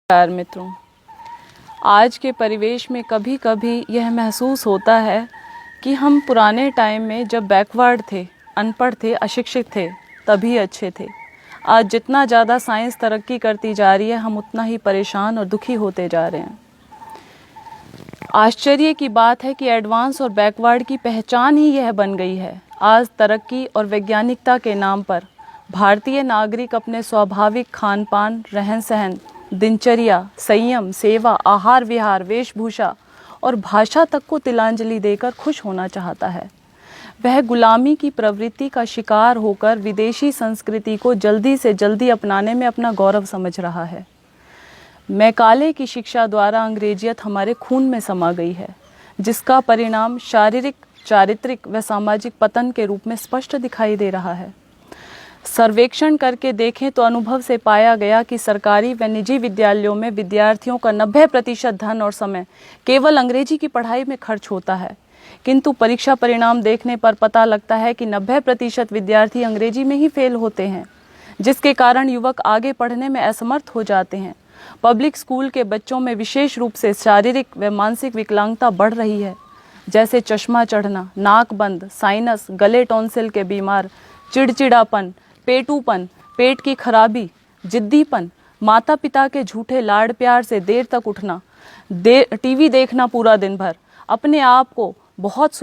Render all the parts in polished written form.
नमस्कार मित्रों, आज के परिवेश में कभी कभी यह महसूस होता है कि हम पुराने टाइम में जब बैकवर्ड थे, अनपढ़ थे, अशिक्षित थे, तभी अच्छे थे। आज जितना ज़्यादा साइंस तरक्की करती जा रही है, हम उतना ही परेशान और दुखी होते जा रहे हैं। आश्चर्य की बात है कि एडवांस और बैकवर्ड की पहचान ही यह बन गई है। आज तरक्की और वैज्ञानिकता के नाम पर भारतीय नागरिक अपने स्वाभाविक खान पान, रहन सहन, दिनचर्या, संयम, सेवा, आहार विहार, वेशभूषा और भाषा तक को तिलांजलि देकर खुश होना चाहता है। वह गुलामी की प्रवृत्ति का शिकार होकर विदेशी संस्कृति को जल्दी से जल्दी अपनाने में अपना गौरव समझ रहा है। मैकाले की शिक्षा द्वारा अंग्रेजियत हमारे खून में समा गई है, जिसका परिणाम शारीरिक, चारित्रिक व सामाजिक पतन के रूप में स्पष्ट दिखाई दे रहा है। सर्वेक्षण करके देखें तो अनुभव से पाया गया कि सरकारी व निजी विद्यालयों में विद्यार्थियों का 90% धन और समय केवल अंग्रेजी की पढ़ाई में खर्च होता है, किंतु परीक्षा परिणाम देखने पर पता लगता है कि 90% विद्यार्थी अंग्रेजी में ही फेल होते हैं, जिसके कारण युवक आगे पढ़ने में असमर्थ हो जाते हैं। पब्लिक स्कूल के बच्चों में विशेष रूप से शारीरिक व मानसिक विकलांगता बढ़ रही है, जैसे चश्मा चढ़ना, नाक बंद, साइनस, गले टॉन्सिल के बीमार, चिड़चिड़ापन, पेटूपन, पेट की खराबी, जिद्दीपन, माता पिता के झूठे लाड़ प्यार से देर तक उठना, टीवी देखना पूरा दिन भर, अपने आप को बहुत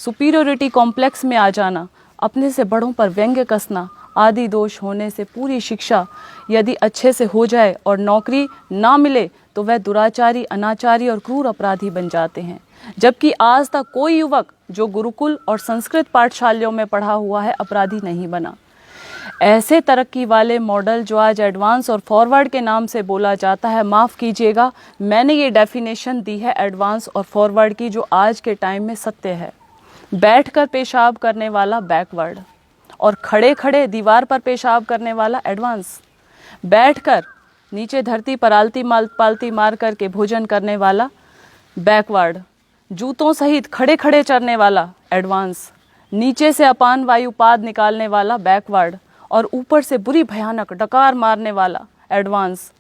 सुपीरियोरिटी कॉम्प्लेक्स में आ जाना, अपने से बड़ों पर व्यंग्य कसना आदि दोष होने से पूरी शिक्षा यदि अच्छे से हो जाए और नौकरी ना मिले तो वह दुराचारी, अनाचारी और क्रूर अपराधी बन जाते हैं। जबकि आज तक कोई युवक जो गुरुकुल और संस्कृत पाठशालाओं में पढ़ा हुआ है अपराधी नहीं बना। ऐसे तरक्की वाले मॉडल जो आज एडवांस और फॉरवर्ड के नाम से बोला जाता है, माफ़ कीजिएगा, मैंने ये डेफिनेशन दी है एडवांस और फॉरवर्ड की जो आज के टाइम में सत्य है। बैठकर पेशाब करने वाला बैकवर्ड और खड़े खड़े दीवार पर पेशाब करने वाला एडवांस। बैठकर नीचे धरती पर पालती मार करके भोजन करने वाला बैकवर्ड। जूतों सहित खड़े खड़े चरने वाला एडवांस। नीचे से अपान वायु पाद निकालने वाला बैकवर्ड और ऊपर से बुरी भयानक डकार मारने वाला एडवांस।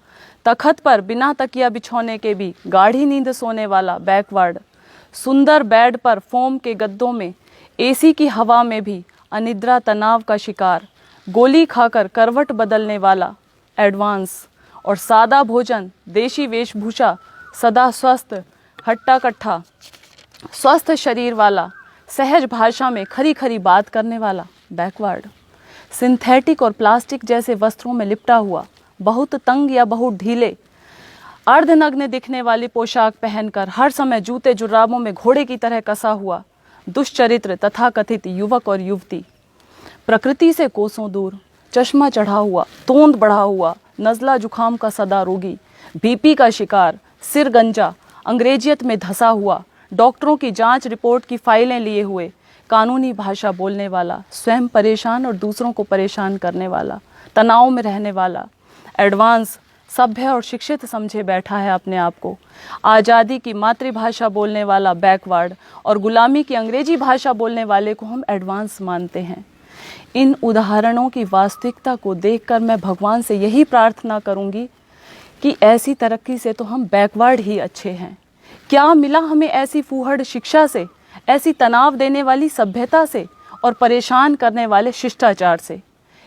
तखत पर बिना तकिया बिछौने के भी गाढ़ी नींद सोने वाला बैकवर्ड। सुंदर बेड पर फोम के गद्दों में एसी की हवा में भी अनिद्रा तनाव का शिकार, गोली खाकर करवट बदलने वाला एडवांस। और सादा भोजन, देशी वेशभूषा, सदा स्वस्थ, हट्टा कट्ठा, स्वस्थ शरीर वाला, सहज भाषा में खरी खरी बात करने वाला बैकवर्ड। सिंथेटिक और प्लास्टिक जैसे वस्त्रों में लिपटा हुआ, बहुत तंग या बहुत ढीले, अर्धनग्न दिखने वाली पोशाक पहनकर हर समय जूते जुराबों में घोड़े की तरह कसा हुआ दुष्चरित्र तथाकथित युवक और युवती। प्रकृति से कोसों दूर, चश्मा चढ़ा हुआ, तोंद बढ़ा हुआ, नज़ला जुखाम का सदा रोगी, बीपी का शिकार, सिर गंजा, अंग्रेजियत में धंसा हुआ, डॉक्टरों की जांच रिपोर्ट की फाइलें लिए हुए, कानूनी भाषा बोलने वाला, स्वयं परेशान और दूसरों को परेशान करने वाला, तनाव में रहने वाला एडवांस सभ्य और शिक्षित समझे बैठा है अपने आप को। आज़ादी की मातृभाषा बोलने वाला बैकवर्ड और गुलामी की अंग्रेजी भाषा बोलने वाले को हम एडवांस मानते हैं। इन उदाहरणों की वास्तविकता को देखकर मैं भगवान से यही प्रार्थना करूंगी कि ऐसी तरक्की से तो हम बैकवर्ड ही अच्छे हैं। क्या मिला हमें ऐसी फूहड़ शिक्षा से, ऐसी तनाव देने वाली सभ्यता से और परेशान करने वाले शिष्टाचार से?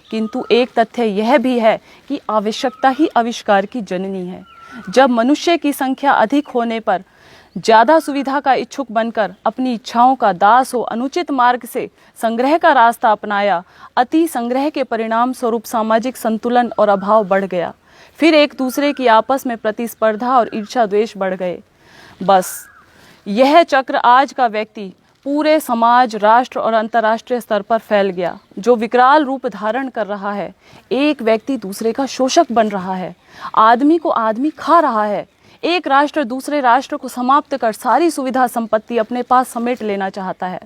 किंतु एक तथ्य यह भी है कि आवश्यकता ही आविष्कार की जननी है। जब मनुष्य की संख्या अधिक होने पर ज़्यादा सुविधा का इच्छुक बनकर अपनी इच्छाओं का दास हो अनुचित मार्ग से संग्रह का रास्ता अपनाया, अति संग्रह के परिणाम स्वरूप सामाजिक संतुलन और अभाव बढ़ गया। फिर एक दूसरे की आपस में प्रतिस्पर्धा और ईर्ष्या द्वेष बढ़ गए। बस यह चक्र आज का व्यक्ति पूरे समाज, राष्ट्र और अंतर्राष्ट्रीय स्तर पर फैल गया, जो विकराल रूप धारण कर रहा है। एक व्यक्ति दूसरे का शोषक बन रहा है, आदमी को आदमी खा रहा है। एक राष्ट्र दूसरे राष्ट्र को समाप्त कर सारी सुविधा संपत्ति अपने पास समेट लेना चाहता है।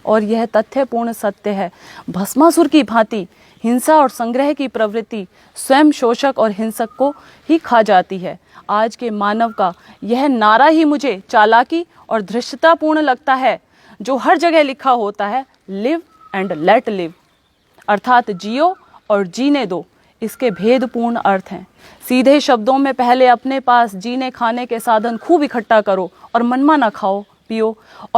और यह तथ्यपूर्ण सत्य है, भस्मासुर की भांति हिंसा और संग्रह की प्रवृत्ति स्वयं शोषक और हिंसक को ही खा जाती है। आज के मानव का यह नारा ही मुझे चालाकी और धृष्टतापूर्ण लगता है, जो हर जगह लिखा होता है, लिव एंड लेट लिव, अर्थात जियो और जीने दो, इसके भेदपूर्ण अर्थ हैं। सीधे शब्दों में पहले अपने पास जीने खाने के साधन खूब इकट्ठा करो और मनमाना खाओ पियो,